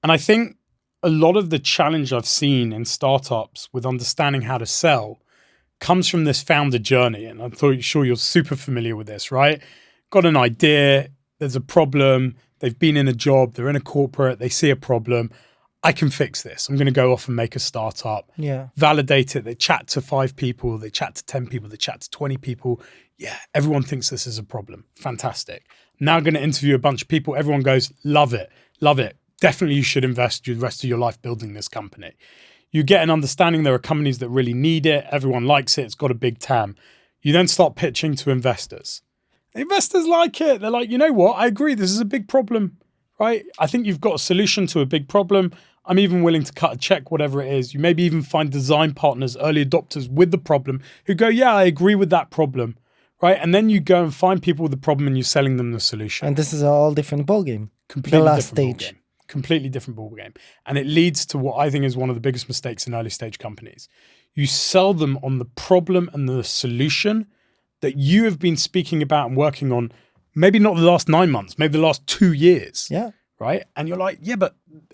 And I think a lot of the challenge I've seen in startups with understanding how to sell comes from this founder journey. And I'm sure you're super familiar with this, right? Got an idea, there's a problem, they've been in a job, they're in a corporate, they see a problem. I can fix this. I'm going to go off and make a startup, validate it. They chat to 5 people, they chat to 10 people, they chat to 20 people. Yeah, everyone thinks this is a problem. Fantastic. Now I'm going to interview a bunch of people. Everyone goes, love it, love it. Definitely you should invest the rest of your life building this company. You get an understanding there are companies that really need it. Everyone likes it. It's got a big TAM. You then start pitching to investors. The investors like it. They're like, you know what? I agree. This is a big problem, right? I think you've got a solution to a big problem. I'm even willing to cut a check, whatever it is. You maybe even find design partners, early adopters with the problem who go, yeah, I agree with that problem, right? And then you go and find people with the problem and you're selling them the solution. And this is a all different ballgame. Completely the last different stage. Ballgame. Completely different ballgame. And it leads to what I think is one of the biggest mistakes in early stage companies. You sell them on the problem and the solution that you have been speaking about and working on, maybe not the last 9 months, maybe the last 2 years. Yeah. Right? And you're like, yeah,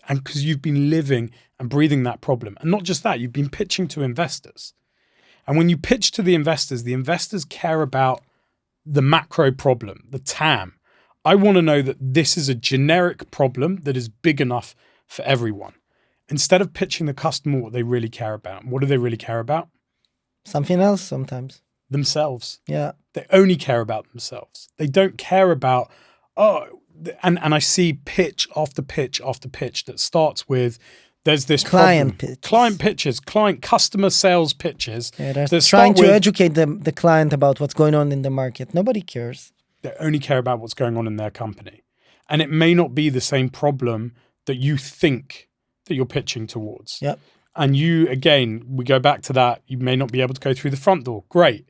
and because you've been living and breathing that problem. And not just that, you've been pitching to investors. And when you pitch to the investors care about the macro problem, the TAM. I want to know that this is a generic problem that is big enough for everyone. Instead of pitching the customer what they really care about. What do they really care about? Something else sometimes. Themselves. Yeah. They only care about themselves. They don't care about, and I see pitch after pitch after pitch that starts with, there's this client problem. Pitches. Client pitches, customer sales pitches. Yeah, they're trying to educate the client about what's going on in the market. Nobody cares. They only care about what's going on in their company. And it may not be the same problem that you think that you're pitching towards. Yep. And you, again, we go back to that, you may not be able to go through the front door. Great.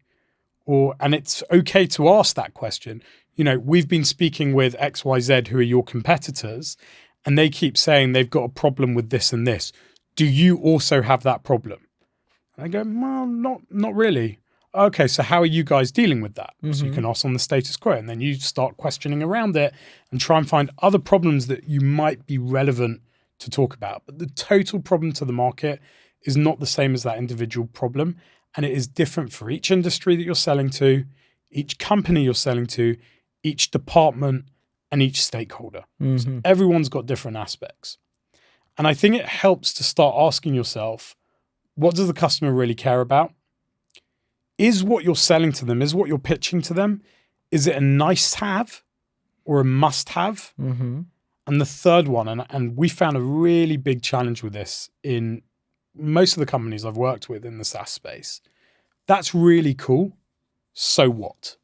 And it's okay to ask that question. You know, we've been speaking with XYZ who are your competitors, and they keep saying they've got a problem with this and this. Do you also have that problem? And I go, well, not really. Okay, so how are you guys dealing with that? Mm-hmm. So you can ask on the status quo, and then you start questioning around it and try and find other problems that you might be relevant to talk about. But the total problem to the market is not the same as that individual problem. And it is different for each industry that you're selling to, each company you're selling to, each department, and each stakeholder. Mm-hmm. So everyone's got different aspects. And I think it helps to start asking yourself, what does the customer really care about? Is what you're selling to them, is what you're pitching to them, is it a nice have or a must have? Mm-hmm. And the third one, and we found a really big challenge with this in most of the companies I've worked with in the SaaS space. That's really cool. So what?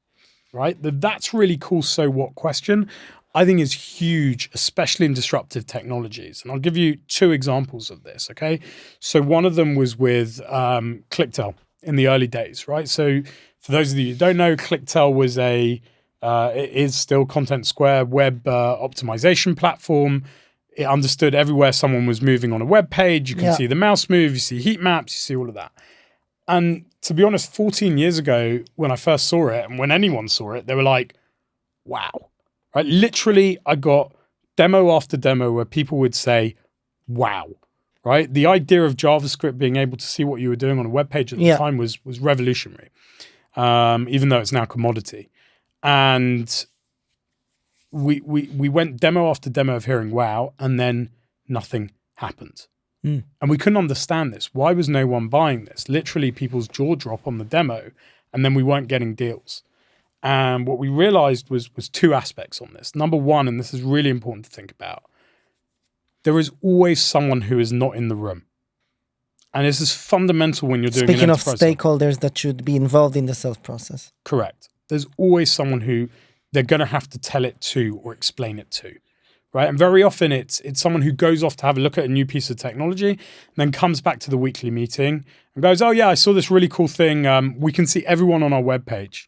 Right? That's really cool. So what question I think is huge, especially in disruptive technologies. And I'll give you 2 examples of this. Okay. So one of them was with ClickTel in the early days, right? So for those of you who don't know, ClickTel was it is still Content Square web optimization platform. It understood everywhere someone was moving on a web page. You can see the mouse move, you see heat maps, you see all of that. And to be honest, 14 years ago, when I first saw it, and when anyone saw it, they were like, wow. Right? Literally, I got demo after demo where people would say, wow. Right? The idea of JavaScript being able to see what you were doing on a web page at the time was revolutionary, even though it's now commodity. And we went demo after demo of hearing wow, and then nothing happened. And we couldn't understand this. Why was no one buying this? Literally, people's jaw drop on the demo, and then we weren't getting deals. And what we realized was 2 aspects on this. Number one, and this is really important to think about, there is always someone who is not in the room. And this is fundamental when you're doing Speaking of stakeholders that should be involved in the sales process. Correct. There's always someone who they're going to have to tell it to or explain it to. Right? And very often it's someone who goes off to have a look at a new piece of technology and then comes back to the weekly meeting and goes, oh yeah, I saw this really cool thing. We can see everyone on our webpage.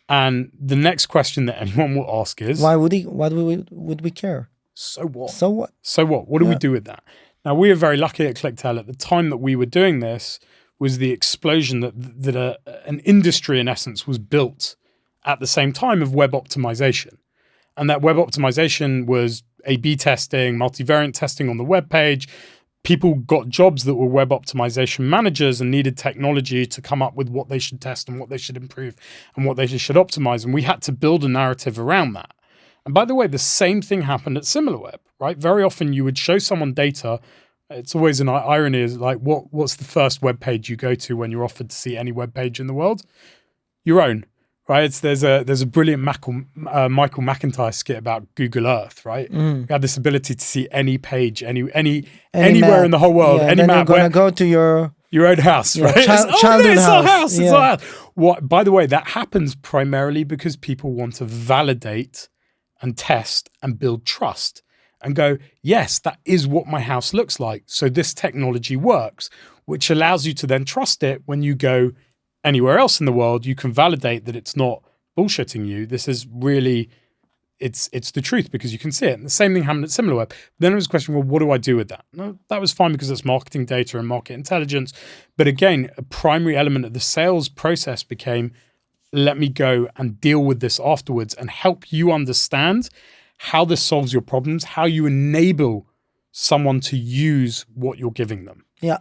And the next question that anyone will ask is, why would we care? So what? So what? So what? What do we do with that? Now, we were very lucky at ClickTel at the time that we were doing this was the explosion that an industry in essence was built at the same time of web optimization. And that web optimization was A/B testing, multivariant testing on the web page. People got jobs that were web optimization managers and needed technology to come up with what they should test and what they should improve and what they should optimize. And we had to build a narrative around that. And by the way, the same thing happened at SimilarWeb, right? Very often you would show someone data. It's always an irony, is like, what's the first web page you go to when you're offered to see any web page in the world? Your own, right? There's a brilliant Michael McIntyre skit about Google Earth, right? You have this ability to see any page, anywhere map in the whole world, any then map. You're gonna go to your own house, right? Childhood it's our house. Yeah. It's our house. What? By the way, that happens primarily because people want to validate and test and build trust and go, yes, that is what my house looks like. So this technology works, which allows you to then trust it when you go anywhere else in the world. You can validate that it's not bullshitting you. This is really, it's the truth because you can see it. And the same thing happened at SimilarWeb. Then it was a question, well, what do I do with that? No, that was fine because it's marketing data and market intelligence. But again, a primary element of the sales process became, let me go and deal with this afterwards and help you understand how this solves your problems, how you enable someone to use what you're giving them. Yeah.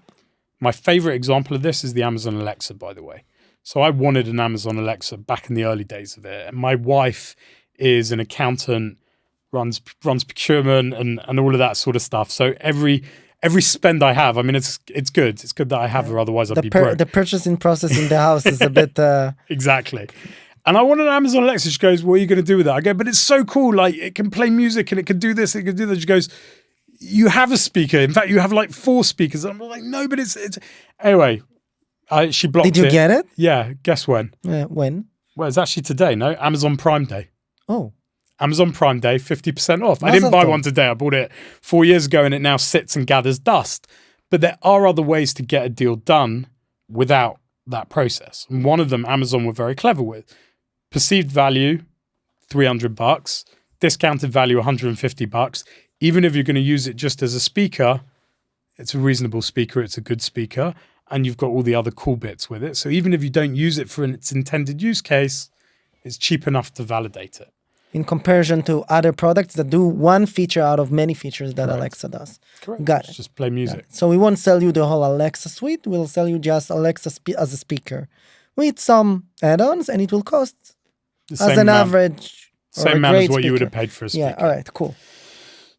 My favorite example of this is the Amazon Alexa, by the way. So I wanted an Amazon Alexa back in the early days of it. And my wife is an accountant, runs procurement and all of that sort of stuff. So every spend I have, I mean, it's good. It's good that I have her, otherwise I'd be broke. The purchasing process in the house is a bit... Exactly. And I wanted an Amazon Alexa. She goes, what are you going to do with that? I go, but it's so cool. Like, it can play music and it can do this, it can do that. She goes, you have a speaker. In fact, you have like 4 speakers. I'm like, no, but it's... Anyway, she blocked it. Did you get it? Yeah. Guess when? When? Well, it's actually today, no? Amazon Prime Day. Oh. Amazon Prime Day, 50% off. I didn't buy one today. I bought it 4 years ago and it now sits and gathers dust. But there are other ways to get a deal done without that process. And one of them, Amazon were very clever with. Perceived value, $300. Discounted value, $150. Even if you're going to use it just as a speaker, it's a reasonable speaker, it's a good speaker, and you've got all the other cool bits with it. So even if you don't use it for its intended use case, it's cheap enough to validate it. In comparison to other products that do one feature out of many features that Alexa does. Correct. Got it. Just play music. So we won't sell you the whole Alexa suite. We'll sell you just Alexa as a speaker with some add-ons, and it will cost as an average. Same amount as what you would have paid for a speaker. Yeah, all right, cool.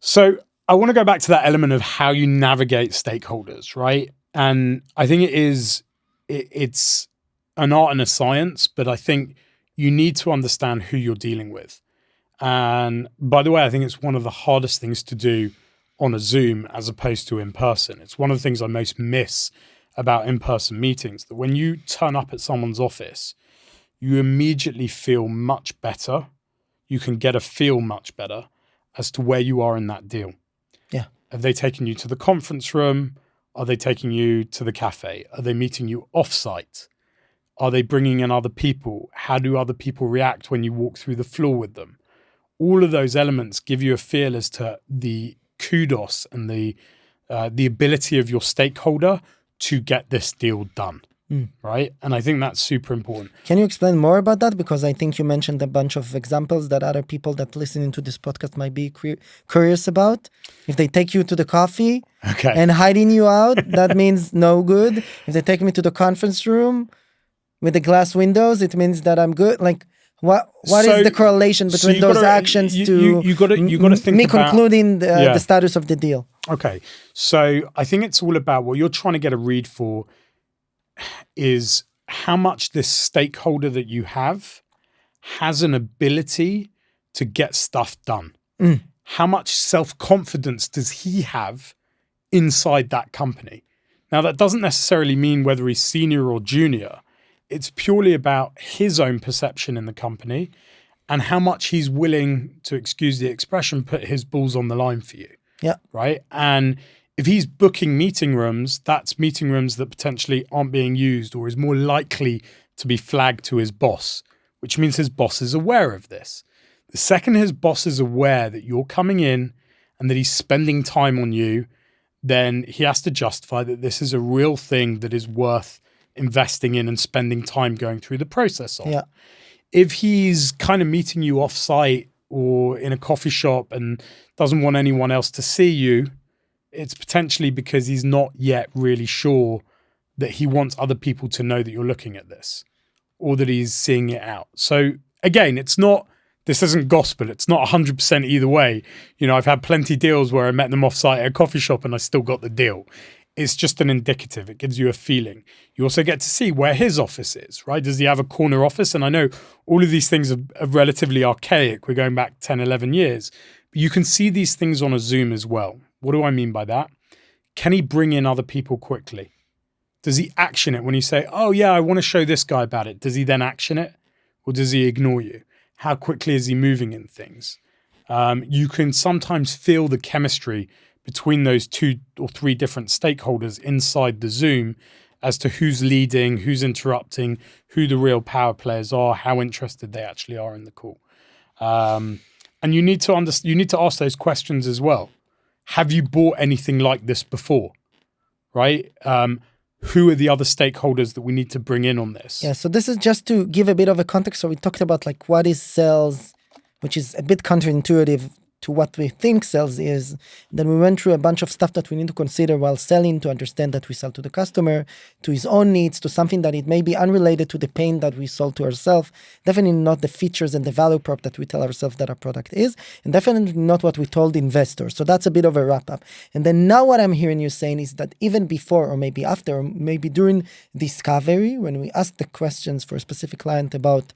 So I want to go back to that element of how you navigate stakeholders, right? And I think it's an art and a science, but I think you need to understand who you're dealing with. And by the way, I think it's one of the hardest things to do on a Zoom as opposed to in person. It's one of the things I most miss about in-person meetings, that when you turn up at someone's office, you immediately feel much better. You can get a feel much better as to where you are in that deal. Yeah. Have they taken you to the conference room? Are they taking you to the cafe? Are they meeting you off-site? Are they bringing in other people? How do other people react when you walk through the floor with them? All of those elements give you a feel as to the kudos and the ability of your stakeholder to get this deal done, right? And I think that's super important. Can you explain more about that? Because I think you mentioned a bunch of examples that other people that listening to this podcast might be curious about. If they take you to the coffee and hiding you out, that means no good. If they take me to the conference room with the glass windows, it means that I'm good. Like, what is the correlation between those actions to you got to think me about concluding the status of the deal? Okay, so I think it's all about what you're trying to get a read for is how much this stakeholder that you have has an ability to get stuff done. How much self-confidence does he have inside that company? Now, that doesn't necessarily mean whether he's senior or junior. It's purely about his own perception in the company and how much he's willing to, excuse the expression, put his balls on the line for you. Yeah. Right. And if he's booking meeting rooms, that's meeting rooms that potentially aren't being used or is more likely to be flagged to his boss, which means his boss is aware of this. The second his boss is aware that you're coming in and that he's spending time on you, then he has to justify that this is a real thing that is worth investing in and spending time going through the process on. Yeah. If he's kind of meeting you off-site or in a coffee shop and doesn't want anyone else to see you, it's potentially because he's not yet really sure that he wants other people to know that you're looking at this, or that he's seeing it out. So again, this isn't gospel. It's not 100% either way. You know, I've had plenty deals where I met them offsite at a coffee shop and I still got the deal. It's just an indicative. It gives you a feeling. You also get to see where his office is, right? Does he have a corner office? And I know all of these things are relatively archaic. We're going back 10, 11 years. But you can see these things on a Zoom as well. What do I mean by that? Can he bring in other people quickly? Does he action it when you say, oh yeah, I want to show this guy about it? Does he then action it? Or does he ignore you? How quickly is he moving in things? You can sometimes feel the chemistry between those 2 or 3 different stakeholders inside the Zoom as to who's leading, who's interrupting, who the real power players are, how interested they actually are in the call. And you need to ask those questions as well. Have you bought anything like this before? Right? Who are the other stakeholders that we need to bring in on this? Yeah, so this is just to give a bit of a context. So we talked about like what is sales, which is a bit counterintuitive to what we think sales is. Then we went through a bunch of stuff that we need to consider while selling, to understand that we sell to the customer, to his own needs, to something that it may be unrelated to the pain that we sold to ourselves. Definitely not the features and the value prop that we tell ourselves that our product is, and definitely not what we told investors. So that's a bit of a wrap up. And then now what I'm hearing you saying is that even before, or maybe after, or maybe during discovery, when we ask the questions for a specific client about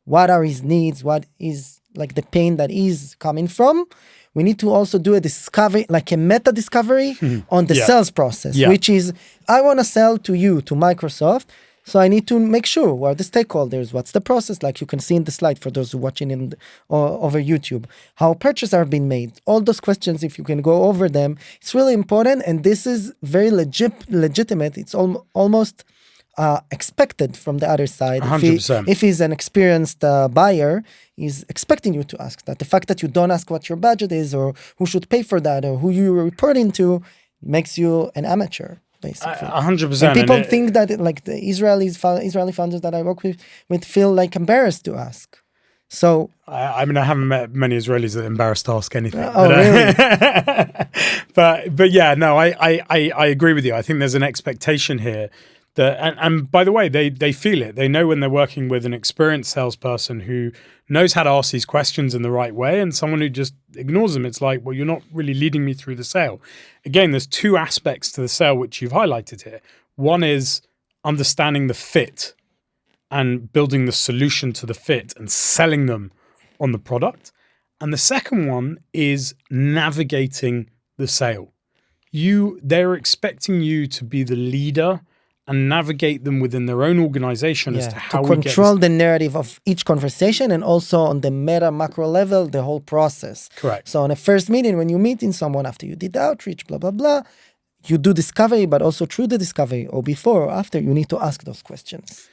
what are his needs, what is like the pain that is coming from, we need to also do a discovery, like a meta discovery on the sales process, which is, I want to sell to you, to Microsoft. So I need to make sure what are the stakeholders, what's the process, like you can see in the slide for those who are watching over YouTube, how purchases are being made. All those questions, if you can go over them, it's really important. And this is very legitimate. It's almost expected from the other side. 100%. If he's an experienced buyer, he's expecting you to ask that. The fact that you don't ask what your budget is, or who should pay for that, or who you're reporting to, makes you an amateur, basically. 100%. And people think that, like the Israeli founders that I work with feel like embarrassed to ask. So I mean, I haven't met many Israelis that are embarrassed to ask anything. Really? but yeah, no, I agree with you. I think there's an expectation here. And by the way, they feel it. They know when they're working with an experienced salesperson who knows how to ask these questions in the right way, and someone who just ignores them. It's like, well, you're not really leading me through the sale. Again, there's 2 aspects to the sale which you've highlighted here. One is understanding the fit and building the solution to the fit and selling them on the product. And the second one is navigating the sale. They're expecting you to be the leader and navigate them within their own organization as to how we control the narrative of each conversation, and also on the meta macro level, the whole process. Correct. So on a first meeting, when you're meeting someone after you did the outreach, blah, blah, blah, you do discovery, but also through the discovery, or before or after, you need to ask those questions.